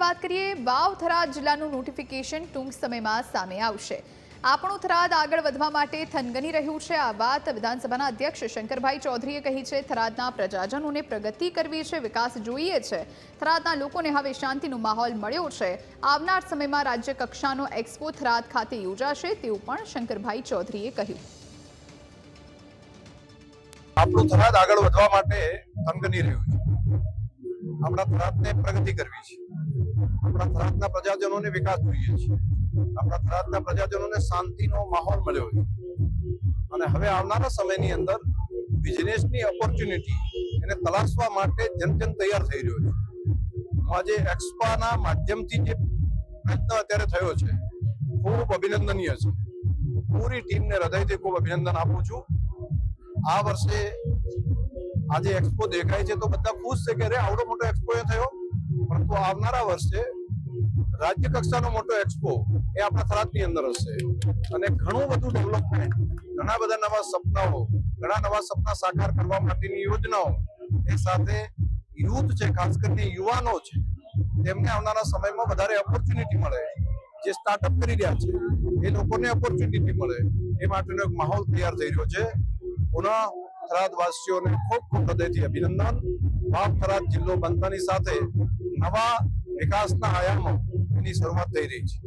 વાત કરીએ, વાવ થરાદ જિલ્લાનું નોટિફિકેશન ટૂંક સમયમાં સામે આવશે। આપણું થરાદ આગળ વધવા માટે થનગની રહ્યું છે। આ વાત વિધાનસભાના અધ્યક્ષ શંકરભાઈ ચૌધરીએ કહી છે। થરાદના પ્રજાજનોને પ્રગતિ કરવી છે, વિકાસ જોઈએ છે। થરાદના લોકોને હવે શાંતિનો માહોલ મળ્યો છે। આવનાર સમયમાં રાજ્ય કક્ષાનો એક્સપો થરાદ ખાતે યોજાશે તેવું પણ શંકરભાઈ ચૌધરીએ કહ્યું। આપણું થરાદ આગળ વધવા માટે થનગની રહ્યું છે। આપણા થરાદને પ્રગતિ કરવી છે। આપણા થરાદના પ્રજાજનોને વિકાસ જોઈએ છે। આપણા થરાદના પ્રજાજનોને શાંતિનો માહોલ મળ્યો છે અને હવે આવનારા સમયની અંદર બિઝનેસની ઓપોર્ચ્યુનિટી એને તલાશવા માટે જન તૈયાર થઈ રહ્યો છે। આજે એક્સપાના માધ્યમથી જે પ્રયત્ન અત્યારે થયો છે ખૂબ અભિનંદનીય છે। પૂરી ટીમને હૃદયથી ખૂબ અભિનંદન આપું છું। આ વર્ષે આજે એક્સપો દેખાય છે તો બધા ખુશ છે કે આવડો મોટો એક્સપો થયો, પરંતુ આવનારા વર્ષે રાજ્ય કક્ષાનો મોટો એક્સપો એ આપણા થરાદની અંદર હશે અને ઘણું બધું ડેવલપમેન્ટ, ઘણા બધા નવા સપનાઓ, ઘણા નવા સપના સાકાર કરવા માટેની યોજનાઓ, એ સાથે યુથ છે, ખાસ કરીને યુવાનો છે, તેમને આવનારા સમયમાં વધારે ઓપોર્ચ્યુનિટી મળે, જે સ્ટાર્ટઅપ કરી રહ્યા છે એ લોકોને ઓપોર્ચ્યુનિટી મળે, એ માટેનો એક માહોલ તૈયાર થઈ રહ્યો છે। પુનઃ થરાદવાસીઓને ખૂબ ખૂબ હૃદયથી અભિનંદન। વાવ થરાદ જિલ્લો બનતાની સાથે નવા વિકાસના આયામો એની શરૂઆત થઈ રહી છે।